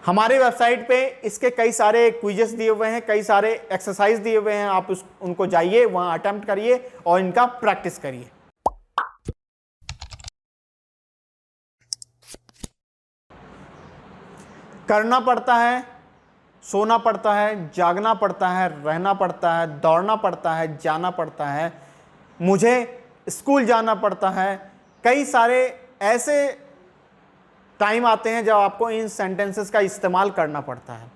हमारी वेबसाइट पे इसके कई सारे क्विजेस दिए हुए हैं, कई सारे एक्सरसाइज दिए हुए हैं। आप उनको जाइए, वहां अटेम्प्ट करिए और इनका प्रैक्टिस करिए। करना पड़ता है, सोना पड़ता है, जागना पड़ता है, रहना पड़ता है, दौड़ना पड़ता है, जाना पड़ता है, मुझे स्कूल जाना पड़ता है। कई सारे ऐसे टाइम आते हैं जब आपको इन सेंटेंसेस का इस्तेमाल करना पड़ता है।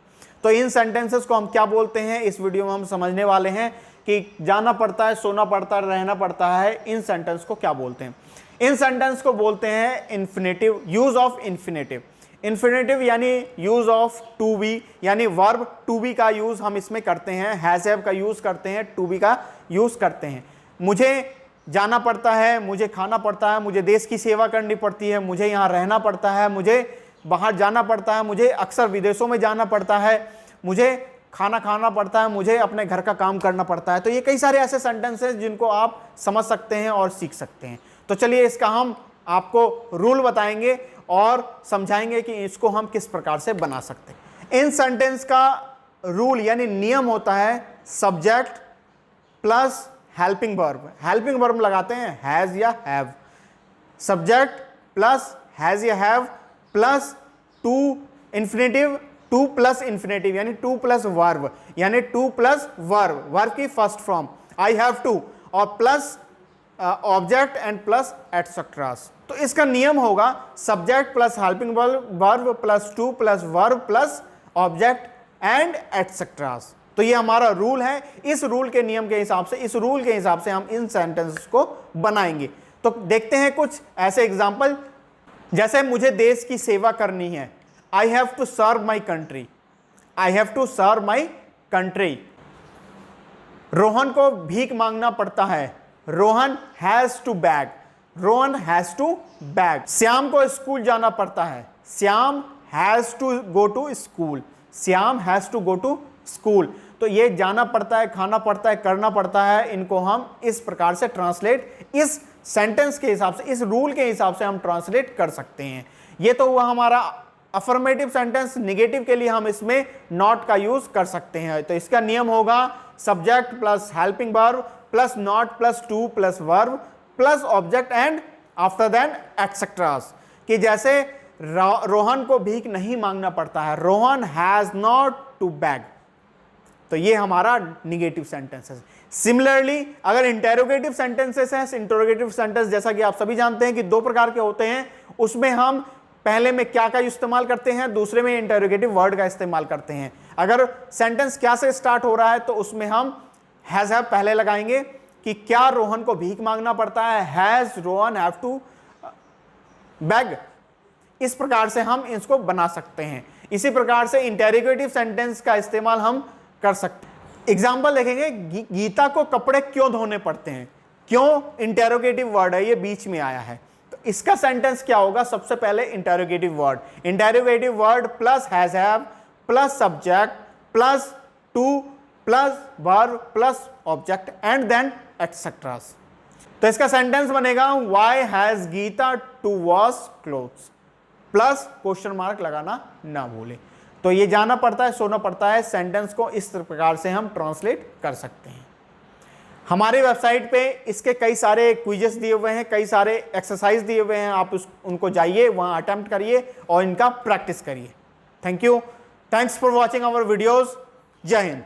तो इन सेंटेंसेस को हम क्या बोलते हैं, इस वीडियो में हम समझने वाले हैं कि जाना पड़ता है, सोना पड़ता है, रहना पड़ता है, इन सेंटेंस को क्या बोलते हैं। इन सेंटेंस को बोलते हैं infinitive, use of infinitive. Infinitive यानी यूज ऑफ टू बी, यानी वर्ब टू बी का यूज हम इसमें करते हैं, हैज हैव का यूज करते हैं, टू बी का यूज करते हैं। मुझे जाना पड़ता है, मुझे खाना पड़ता है, मुझे देश की सेवा करनी पड़ती है, मुझे यहाँ रहना पड़ता है, मुझे बाहर जाना पड़ता है, मुझे अक्सर विदेशों में जाना पड़ता है, मुझे खाना खाना पड़ता है, मुझे अपने घर का काम करना पड़ता है। तो ये कई सारे ऐसे सेंटेंसेस जिनको आप समझ सकते हैं और सीख सकते हैं। तो चलिए इसका हम आपको रूल बताएंगे और समझाएंगे कि इसको हम किस प्रकार से बना सकते हैं। इन सेंटेंस का रूल यानी नियम होता है subject plus helping verb. Helping verb लगाते हैं हैज या हैव, सब्जेक्ट प्लस हैज या have plus to infinitive, to plus infinitive यानी टू प्लस वर्ब, यानी टू प्लस वर्ब, वर्ब की first form I have to, और plus object and plus etceteras. तो इसका नियम होगा subject plus helping verb plus to plus verb plus object and etceteras. तो ये हमारा रूल है। इस रूल के नियम के हिसाब से, इस रूल के हिसाब से हम इन सेंटेंसेस को बनाएंगे। तो देखते हैं कुछ ऐसे एग्जांपल, जैसे मुझे देश की सेवा करनी है, I have to serve my country, I have to serve my country. Rohan को भीख मांगना पड़ता है, Rohan has to beg, Rohan has to beg. Shyam को स्कूल जाना पड़ता है, Shyam has to go to school, Shyam has to go to school. तो ये जाना पड़ता है, खाना पड़ता है, करना पड़ता है, इनको हम इस प्रकार से ट्रांसलेट, इस सेंटेंस के हिसाब से, इस रूल के हिसाब से हम ट्रांसलेट कर सकते हैं। ये तो हुआ हमारा अफर्मेटिव सेंटेंस। निगेटिव के लिए हम इसमें नॉट का यूज कर सकते हैं। तो इसका नियम होगा subject plus helping verb plus not plus to plus verb plus object and after then etceteras. कि जैसे रोहन को भीख नहीं मांगना पड़ता है, Rohan has not to beg. तो ये हमारा निगेटिव सेंटेंस है। सिमिलरली अगर इंटेरोगेटिव सेंटेंसेस हैं, इंटेरोगेटिव सेंटेंस जैसा कि आप सभी जानते हैं कि दो प्रकार के होते हैं, उसमें हम पहले में क्या का इस्तेमाल करते हैं, दूसरे में इंटेरोगेटिव वर्ड का इस्तेमाल करते हैं। अगर सेंटेंस क्या से स्टार्ट हो रहा है तो उसमें हम हैज हैव पहले लगाएंगे कि क्या रोहन को भीख मांगना पड़ता है, has Rohan have to beg. इस प्रकार से हम इसको बना सकते हैं। इसी प्रकार से इंटेरोगेटिव सेंटेंस का इस्तेमाल हम कर सकते हैं। एग्जाम्पल देखेंगे, गीता को कपड़े क्यों धोने पड़ते हैं, क्यों इंटेरोगेटिव वर्ड है, ये बीच में आया है। तो इसका सेंटेंस क्या होगा, सबसे पहले interrogative word plus has have plus subject plus to plus verb plus object and then etceteras. तो इसका सेंटेंस बनेगा why has Geeta to wash clothes, plus question mark लगाना ना भूले। तो ये जाना पड़ता है, सोना पड़ता है, सेंटेंस को इस प्रकार से हम ट्रांसलेट कर सकते हैं। हमारी वेबसाइट पे इसके कई सारे क्विजेस दिए हुए हैं, कई सारे एक्सरसाइज दिए हुए हैं। आप उनको जाइए, वहां अटेम्प्ट करिए और इनका प्रैक्टिस करिए। Thank you, thanks for watching our videos. जय हिंद।